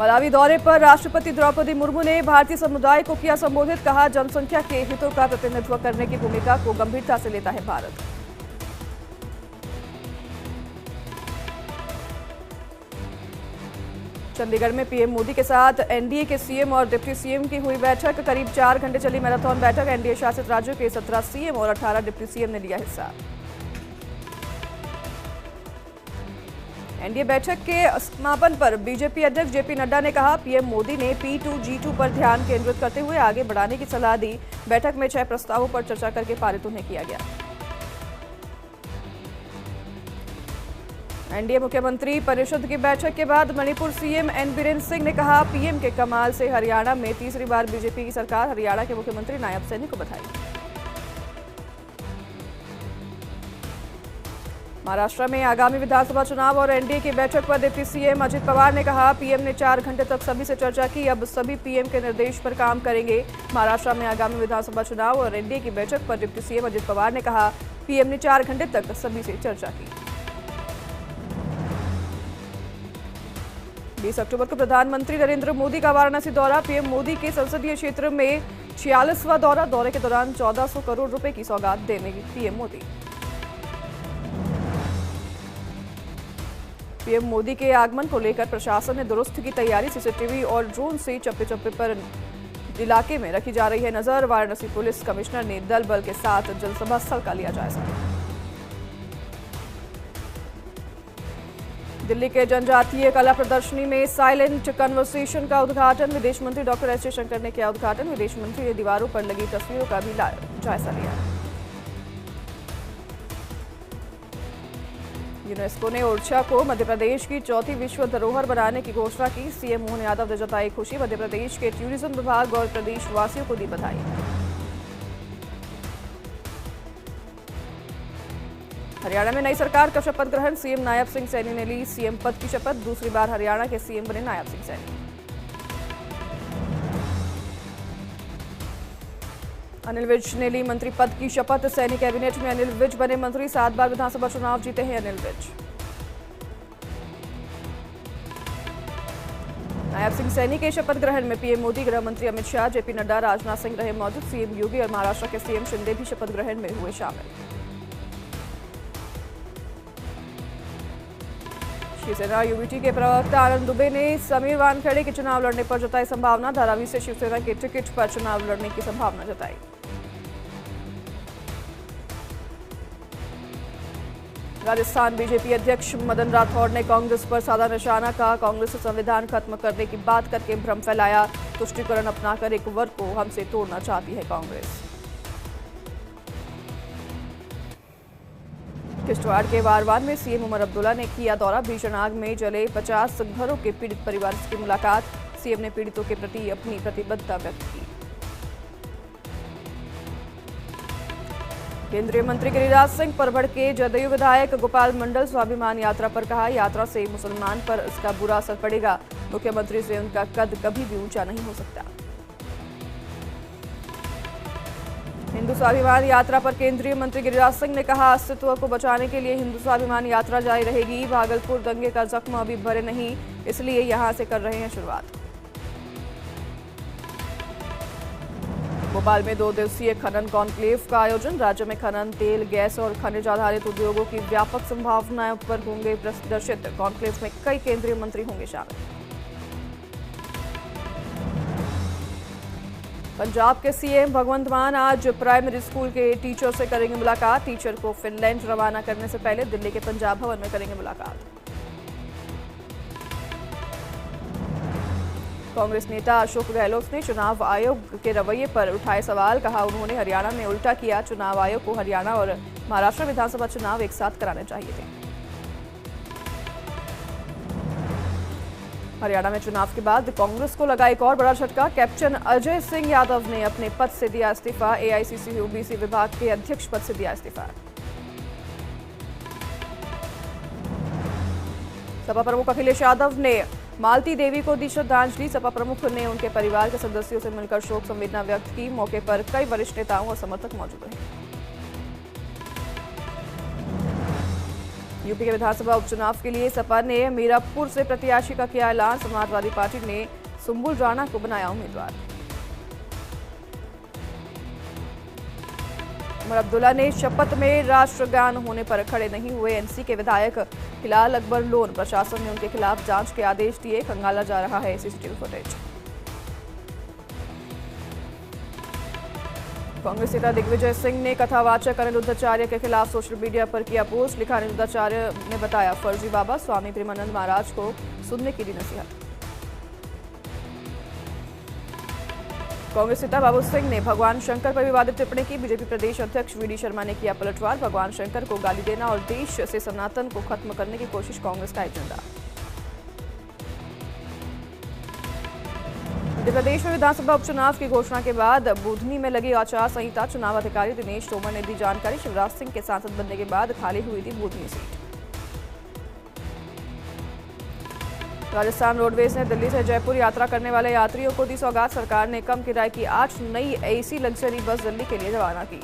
Malawi दौरे पर राष्ट्रपति द्रौपदी मुर्मू ने भारतीय समुदाय को किया संबोधित। कहा, जनसंख्या के हितों का प्रतिनिधित्व करने की भूमिका को गंभीरता से लेता है भारत। चंडीगढ़ में पीएम मोदी के साथ एनडीए के सीएम और डिप्टी सीएम की हुई बैठक। करीब 4 घंटे चली मैराथन बैठक। एनडीए शासित राज्यों के 17 सीएम और 18 डिप्टी सीएम ने लिया हिस्सा। एनडीए बैठक के समापन पर बीजेपी अध्यक्ष जेपी नड्डा ने कहा, पीएम मोदी ने P2G2 पर ध्यान केंद्रित करते हुए आगे बढ़ाने की सलाह दी। बैठक में 6 प्रस्तावों पर चर्चा करके पारित उन्हें किया गया। एनडीए मुख्यमंत्री परिषद की बैठक के बाद मणिपुर सीएम एन बीरेन सिंह ने कहा, पीएम के कमाल से हरियाणा में तीसरी बार बीजेपी की सरकार। हरियाणा के मुख्यमंत्री नायब सैनी को बधाई। महाराष्ट्र में आगामी विधानसभा चुनाव और एनडीए की बैठक पर डिप्टी सीएम अजित पवार ने कहा, पीएम ने 4 घंटे तक सभी से चर्चा की। अब सभी पीएम के निर्देश पर काम करेंगे। महाराष्ट्र में आगामी विधानसभा चुनाव और एनडीए की बैठक पर डिप्टी सीएम अजित पवार ने कहा, पीएम ने 4 घंटे तक सभी से चर्चा की। 20 अक्टूबर को प्रधानमंत्री नरेंद्र मोदी का वाराणसी दौरा। पीएम मोदी के संसदीय क्षेत्र में 46वां दौरा। दौरे के दौरान 1400 करोड़ रुपए की सौगात देंगे पीएम मोदी। पीएम मोदी के आगमन को लेकर प्रशासन ने दुरुस्त की तैयारी। सीसीटीवी और ड्रोन से चप्पे चप्पे पर इलाके में रखी जा रही है नजर। वाराणसी पुलिस कमिश्नर ने दल बल के साथ जनसभा स्थल का लिया जायजा। दिल्ली के जनजातीय कला प्रदर्शनी में साइलेंट कन्वर्सेशन का उद्घाटन। विदेश मंत्री डॉक्टर एस जयशंकर ने किया उद्घाटन। विदेश मंत्री ने दीवारों पर लगी तस्वीरों का भी जायजा लिया। यूनेस्को ने ओरछा को मध्य प्रदेश की 4थी विश्व धरोहर बनाने की घोषणा की। सीएम मोहन यादव ने जताई खुशी। मध्य प्रदेश के टूरिज्म विभाग और प्रदेश वासियों को दी बधाई। हरियाणा में नई सरकार का शपथ ग्रहण। सीएम नायब सिंह सैनी ने ली सीएम पद की शपथ। दूसरी बार हरियाणा के सीएम बने नायब सिंह सैनी। अनिल विज ने ली मंत्री पद की शपथ। सैनी कैबिनेट में अनिल विज बने मंत्री। 7 बार विधानसभा चुनाव जीते हैं अनिल विज। नायब सिंह सैनी के शपथ ग्रहण में पीएम मोदी, गृह मंत्री अमित शाह, जेपी नड्डा, राजनाथ सिंह रहे मौजूद। सीएम योगी और महाराष्ट्र के सीएम शिंदे भी शपथ ग्रहण में हुए शामिल। शिवसेना यूबीटी के प्रवक्ता आनंद दुबे ने समीर वानखेड़े के चुनाव लड़ने पर जताई संभावना। धारावी से शिवसेना के टिकट पर चुनाव लड़ने की संभावना जताई। राजस्थान बीजेपी अध्यक्ष मदन राठौड़ ने कांग्रेस पर साधा निशाना। कहा, कांग्रेस संविधान खत्म करने की बात करके भ्रम फैलाया। तुष्टीकरण अपनाकर एक वर्ग को हमसे तोड़ना चाहती है कांग्रेस। किश्तवाड़ के वारवान में सीएम उमर अब्दुल्ला ने किया दौरा। भीषण आग में जले 50 घरों के पीड़ित परिवार की मुलाकात। सीएम ने पीड़ितों के प्रति अपनी प्रतिबद्धता व्यक्त की। केंद्रीय मंत्री गिरिराज सिंह पर भड़के जदयू विधायक गोपाल मंडल स्वाभिमान यात्रा पर। कहा, यात्रा से मुसलमान पर इसका बुरा असर पड़ेगा। मुख्यमंत्री से उनका कद कभी भी ऊंचा नहीं हो सकता। हिंदू स्वाभिमान यात्रा पर केंद्रीय मंत्री गिरिराज सिंह ने कहा, अस्तित्व को बचाने के लिए हिंदू स्वाभिमान यात्रा जारी रहेगी। भागलपुर दंगे का जख्म अभी भरे नहीं, इसलिए यहां से कर रहे हैं शुरुआत। भोपाल में 2 दिवसीय खनन कॉन्क्लेव का आयोजन। राज्य में खनन, तेल, गैस और खनिज आधारित उद्योगों की व्यापक संभावनाओं पर होंगे प्रदर्शित। कॉन्क्लेव में कई केंद्रीय मंत्री होंगे शामिल। पंजाब के सीएम भगवंत मान आज प्राइमरी स्कूल के टीचर से करेंगे मुलाकात। टीचर को फिनलैंड रवाना करने से पहले दिल्ली के पंजाब भवन में करेंगे मुलाकात। कांग्रेस नेता अशोक गहलोत ने चुनाव आयोग के रवैये पर उठाए सवाल। कहा, उन्होंने हरियाणा में उल्टा किया। चुनाव आयोग को हरियाणा और महाराष्ट्र विधानसभा चुनाव एक साथ कराने चाहिए थे। हरियाणा में चुनाव के बाद कांग्रेस को लगा एक और बड़ा झटका। कैप्टन अजय सिंह यादव ने अपने पद से दिया इस्तीफा। एआईसीसी ओबीसी विभाग के अध्यक्ष पद से दिया इस्तीफा। सपा प्रमुख अखिलेश यादव ने मालती देवी को दी श्रद्धांजलि। सपा प्रमुख ने उनके परिवार के सदस्यों से मिलकर शोक संवेदना व्यक्त की। मौके पर कई वरिष्ठ नेताओं और समर्थक मौजूद रहे। यूपी के विधानसभा उपचुनाव के लिए सपा ने मीरापुर से प्रत्याशी का किया ऐलान। समाजवादी पार्टी ने सुंबुल राणा को बनाया उम्मीदवार। उमर अब्दुल्ला ने शपथ में राष्ट्रगान होने पर खड़े नहीं हुए। एनसी के विधायक हिलाल अकबर लोन, प्रशासन ने उनके खिलाफ जांच के आदेश दिए। खंगाला जा रहा है सीसीटीवी फुटेज। कांग्रेस नेता दिग्विजय सिंह ने कथावाचक अनिरुद्धाचार्य के खिलाफ सोशल मीडिया पर किया पोस्ट। लिखा, अनिरुद्धाचार्य ने बताया फर्जी बाबा स्वामी प्रेमानंद महाराज को सुनने की दी नसीहत। कांग्रेस नेता बाबू सिंह ने भगवान शंकर पर विवादित टिप्पणी की। बीजेपी प्रदेश अध्यक्ष वीडी शर्मा ने किया पलटवार। भगवान शंकर को गाली देना और देश से सनातन को खत्म करने की कोशिश कांग्रेस का एजेंडा। मध्य प्रदेश में विधानसभा उपचुनाव की घोषणा के बाद बुधनी में लगी आचार संहिता। चुनाव अधिकारी दिनेश तोमर ने दी जानकारी। शिवराज सिंह के सांसद बनने के बाद खाली हुई थी बुधनी सीट। राजस्थान रोडवेज ने दिल्ली से जयपुर यात्रा करने वाले यात्रियों को दी सौगात। सरकार ने कम किराए की 8 नई एसी लग्जरी बस दिल्ली के लिए रवाना की।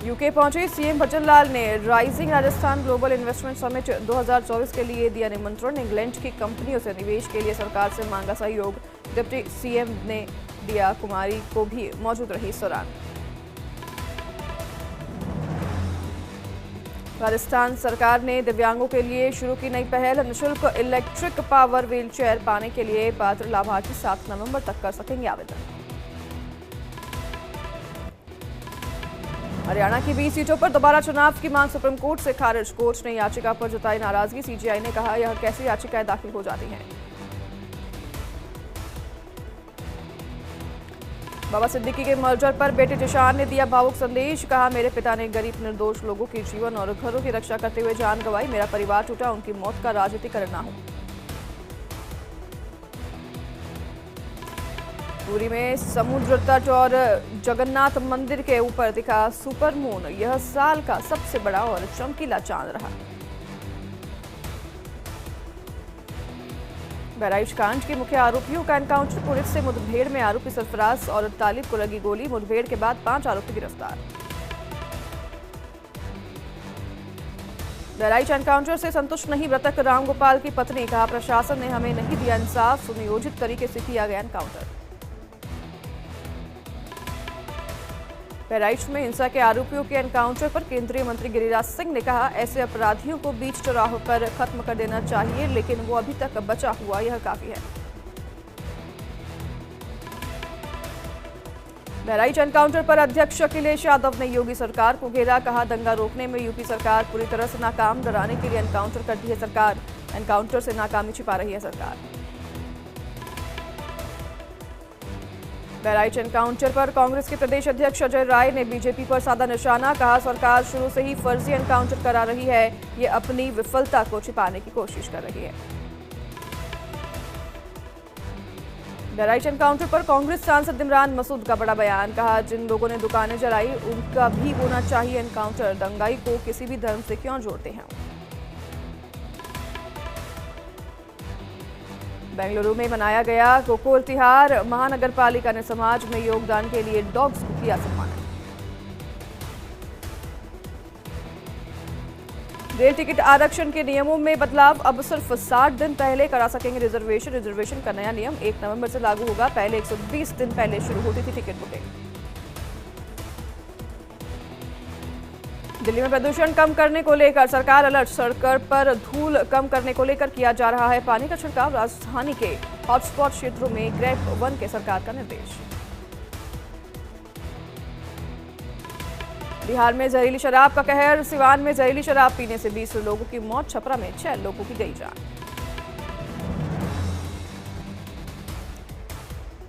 यूके पहुंचे सीएम भजनलाल ने rising Rajasthan global investment summit 2024 के लिए दिया निमंत्रण। इंग्लैंड की कंपनियों से निवेश के लिए सरकार से मांगा सहयोग। डिप्टी सीएम ने दिया, कुमारी को भी मौजूद रही इस दौरान। राजस्थान सरकार ने दिव्यांगों के लिए शुरू की नई पहल। निःशुल्क इलेक्ट्रिक पावर व्हीलचेयर पाने के लिए पात्र लाभार्थी 7 नवंबर तक कर सकेंगे आवेदन। हरियाणा की 20 सीटों पर दोबारा चुनाव की मांग सुप्रीम कोर्ट से खारिज। कोर्ट ने याचिका पर जताई नाराजगी। सीजीआई ने कहा, यह कैसी याचिकाएं दाखिल हो जाती हैं। बाबा सिद्दीकी के मर्डर पर बेटे जिशान ने दिया भावुक संदेश। कहा, मेरे पिता ने गरीब निर्दोष लोगों के जीवन और घरों की रक्षा करते हुए जान गंवाई। मेरा परिवार टूटा, उनकी मौत का राजनीतिकरण ना हो। पुरी में समुद्र तट और जगन्नाथ मंदिर के ऊपर दिखा सुपर मून। यह साल का सबसे बड़ा और चमकीला चांद रहा। बहराइच कांड के मुख्य आरोपियों का एनकाउंटर। पुलिस से मुठभेड़ में आरोपी सरफराज और तालिब को लगी गोली। मुठभेड़ के बाद 5 आरोपी गिरफ्तार। बहराइच एनकाउंटर से संतुष्ट नहीं मृतक रामगोपाल की पत्नी। कहा, प्रशासन ने हमें नहीं दिया इंसाफ। सुनियोजित तरीके से किया गया एनकाउंटर। बहराइच में हिंसा के आरोपियों के एनकाउंटर पर केंद्रीय मंत्री गिरिराज सिंह ने कहा, ऐसे अपराधियों को बीच चौराहों पर खत्म कर देना चाहिए, लेकिन वो अभी तक बचा हुआ, यह काफी है। बहराइच एनकाउंटर पर अध्यक्ष अखिलेश यादव ने योगी सरकार को घेरा। कहा, दंगा रोकने में यूपी सरकार पूरी तरह से नाकाम। डराने के लिए एनकाउंटर करती है सरकार। एनकाउंटर से नाकामी छिपा रही है सरकार। बहराइच एनकाउंटर पर कांग्रेस के प्रदेश अध्यक्ष अजय राय ने बीजेपी पर साधा निशाना। कहा, सरकार शुरू से ही फर्जी एनकाउंटर करा रही है। ये अपनी विफलता को छिपाने की कोशिश कर रही है। बहराइच एनकाउंटर पर कांग्रेस सांसद इमरान मसूद का बड़ा बयान। कहा, जिन लोगों ने दुकानें जलाई उनका भी होना चाहिए एनकाउंटर। दंगाई को किसी भी धर्म से क्यों जोड़ते हैं। बेंगलुरु में मनाया गया गोकुल तिहार। महानगर पालिका ने समाज में योगदान के लिए डॉग्स को किया सम्मानित। रेल टिकट आरक्षण के नियमों में बदलाव। अब सिर्फ 60 दिन पहले करा सकेंगे रिजर्वेशन। रिजर्वेशन का नया नियम 1 नवंबर से लागू होगा। पहले 120 दिन पहले शुरू होती थी टिकट बुकिंग। दिल्ली में प्रदूषण कम करने को लेकर सरकार अलर्ट। सड़कों पर धूल कम करने को लेकर किया जा रहा है पानी का छिड़काव। राजधानी के हॉटस्पॉट क्षेत्रों में ग्रेप 1 के सरकार का निर्देश। बिहार में जहरीली शराब का कहर। सिवान में जहरीली शराब पीने से 20 लोगों की मौत। छपरा में 6 लोगों की गई जान।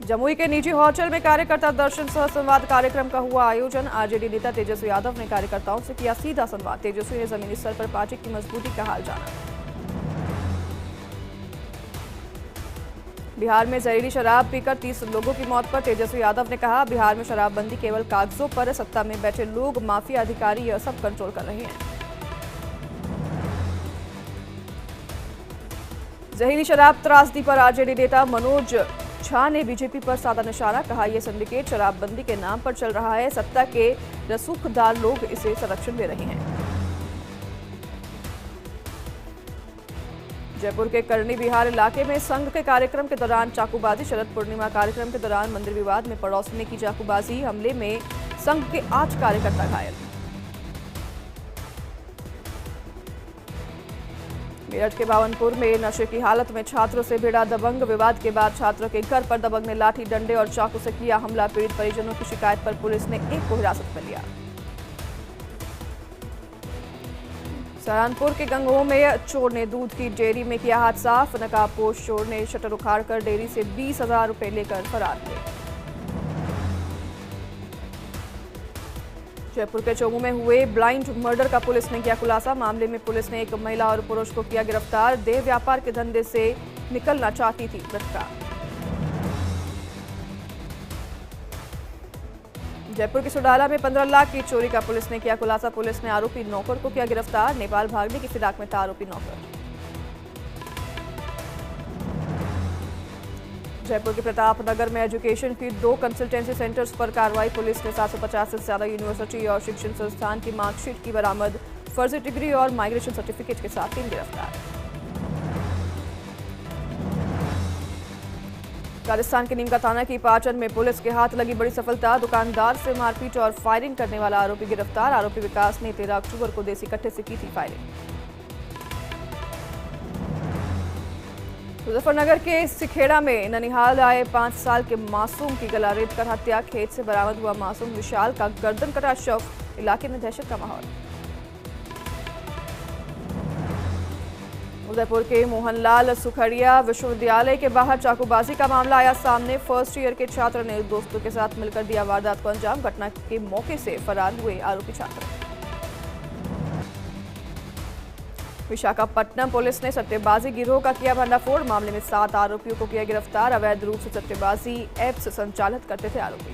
जमुई के निजी होटल में कार्यकर्ता दर्शन सह संवाद कार्यक्रम का हुआ आयोजन। आरजेडी नेता तेजस्वी यादव ने कार्यकर्ताओं से किया सीधा संवाद। तेजस्वी ने जमीनी स्तर पर पार्टी की मजबूती का हाल जाना। बिहार में जहरीली शराब पीकर 30 लोगों की मौत पर तेजस्वी यादव ने कहा, बिहार में शराबबंदी केवल कागजों पर है। सत्ता में बैठे लोग, माफिया अधिकारी यह सब कंट्रोल कर रहे हैं। जहरीली शराब त्रासदी पर आरजेडी नेता मनोज झा ने बीजेपी पर साधा निशाना, कहा यह सिंडिकेट शराबबंदी के नाम पर चल रहा है, सत्ता के रसूखदार लोग इसे संरक्षण दे रहे हैं। जयपुर के करनी विहार इलाके में संघ के कार्यक्रम के दौरान चाकूबाजी, शरद पूर्णिमा कार्यक्रम के दौरान मंदिर विवाद में पड़ोसी ने की चाकूबाजी, हमले में संघ के 8 कार्यकर्ता घायल। मेरठ के बावनपुर में नशे की हालत में छात्रों से भिड़ा दबंग, विवाद के बाद छात्रों के घर पर दबंग ने लाठी डंडे और चाकू से किया हमला, पीड़ित परिजनों की शिकायत पर पुलिस ने एक को हिरासत में लिया। सहारनपुर के गंगोह में चोर ने दूध की डेयरी में किया हाथ साफ, नकाबपोश चोर ने शटर उखाड़कर डेयरी से 20,000 रुपए लेकर फरार हुए। जयपुर के चोमू में हुए ब्लाइंड मर्डर का पुलिस ने किया खुलासा, मामले में पुलिस ने एक महिला और पुरुष को किया गिरफ्तार, देह व्यापार के धंधे से निकलना चाहती थी मृतका। जयपुर के सुडाला में 15 लाख की चोरी का पुलिस ने किया खुलासा, पुलिस ने आरोपी नौकर को किया गिरफ्तार, नेपाल भागने की फिराक में था आरोपी नौकर। जयपुर के प्रतापनगर में एजुकेशन की 2 कंसल्टेंसी सेंटर्स पर कार्रवाई, पुलिस ने 750 से ज्यादा यूनिवर्सिटी और शिक्षण संस्थान की मार्कशीट की बरामद, फर्जी डिग्री और माइग्रेशन सर्टिफिकेट के साथ 3 गिरफ्तार। राजस्थान के नीमका थाना की पाचन में पुलिस के हाथ लगी बड़ी सफलता, दुकानदार से मारपीट और फायरिंग करने वाला आरोपी गिरफ्तार, आरोपी विकास ने 13 अक्टूबर को देसी कट्टे से की थी फायरिंग। मुजफ्फरनगर के सिखेड़ा में ननिहाल आए 5 साल के मासूम की गला रेत कर हत्या, खेत से बरामद हुआ मासूम विशाल का गर्दन कटा शव, इलाके में दहशत का माहौल। उदयपुर के मोहनलाल सुखड़िया विश्वविद्यालय के बाहर चाकूबाजी का मामला आया सामने, फर्स्ट ईयर के छात्र ने दोस्तों के साथ मिलकर दिया वारदात को अंजाम, घटना के मौके से फरार हुए आरोपी छात्र। विशाखापट्टनम पुलिस ने सट्टेबाजी गिरोह का किया भंडाफोड़, मामले में 7 आरोपियों को किया गिरफ्तार, अवैध रूप से सट्टेबाजी एप्स संचालित करते थे आरोपी।